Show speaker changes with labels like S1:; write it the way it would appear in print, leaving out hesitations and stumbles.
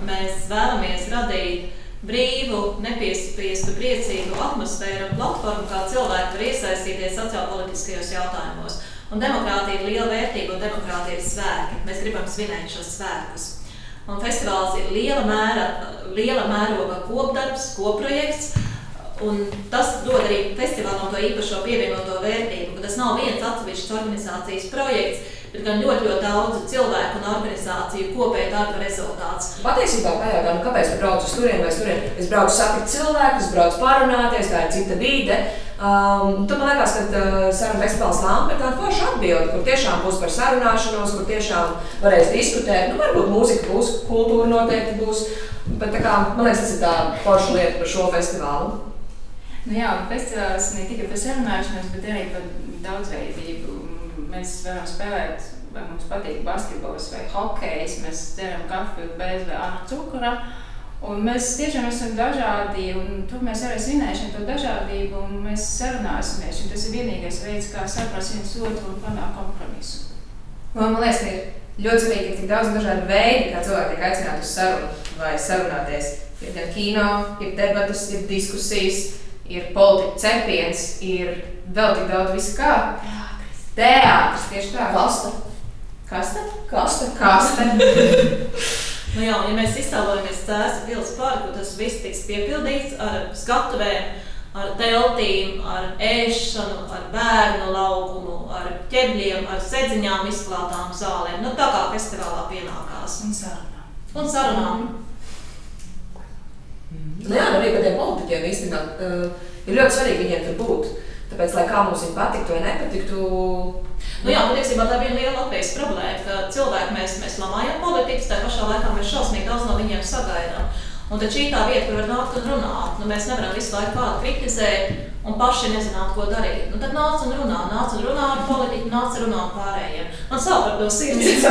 S1: mēs vēlamies radīt brīvu, nepiespiestu, priecīgu atmosfēru un platformu, kā cilvēki var iesaistīties sociālpolitiskajos jautājumos. Un demokrātija ir liela vērtība, un demokrātija ir svēki. Mēs gribam svinēt šos svētkus. Un festivāls ir liela mēroga kopdarbs, kopprojekts, un tas dod arī festivālam to īpašo pievienoto vērtību, ka tas nav viens atsevišķs organizācijas projekts, bet gan ļoti daudzu cilvēku un organizāciju kopēja darba rezultāts.
S2: Patiesībā pajautā, kāpēc tu brauc uz turieni vai uz turieni? Es braucu satikt cilvēkus, braucu parunāties, tā ir cita vide. Tad man liekas, ka sarunu festivāls Lampa ir tāda forša atbilde, kur tiešām būs par sarunāšanos, kur tiešām varēs diskutēt. Varbūt mūzika būs, kultūra noteikti būs, bet man liekas, tas ir tā forša lieta par šo festivālu.
S3: Jā, festivāls ne tikai par sarunāšanos, bet arī par daudzveidību. Mēs varam spēlēt, vai mums patīk basketbols vai hokejs, mēs dzeram kafiju bez vai ar cukura. Un mēs tiešām esam dažādi, un tur mēs arī svinēsim to dažādību, un mēs sarunāsimies. Un tas ir vienīgais veids, kā saprast viens otru un panākt kompromisu.
S4: Man liekas, ka ir ļoti svarīgi, ka tik daudz dažādu veidu, kā cilvēki tiek aicināti uz sarunu vai sarunāties. Ir gan kino, ir debatas, ir diskusijas, ir politika cepiens, ir vēl tik daudz visu kā. Teātris, tieši tā.
S2: Kaste.
S4: Kaste.
S1: Jā, ja mēs iztēlojamies Cēsu pils parku, tas viss tiks piepildīts ar skatuvēm, ar teltīm, ar ēšanu, ar bērnu laukumu, ar ķebļiem, ar sedziņām izklātām zālēm. Tā kā festivālā pienākās. Un sarunām.
S2: Arī par tiem politiķiem īstenībā ir ļoti svarīgi viņiem tur būt. Tāpēc, lai kā mums viņi patiktu vai nepatiktu...
S1: Patiesībā tā ir viena liela Latvijas problēma, ka cilvēki mēs lamājam politikas, tā pašā laikā mēs šausmīgi daudz no viņiem sagaidām. Un tad šī tā vieta, kur var nākt un runāt. Mēs nevaram visu laiku kādu kritizēt un paši nezināt, ko darīt. Tad nāc un runā ar politiku, nāc un runā ar pārējiem. Man sāp par to sirds.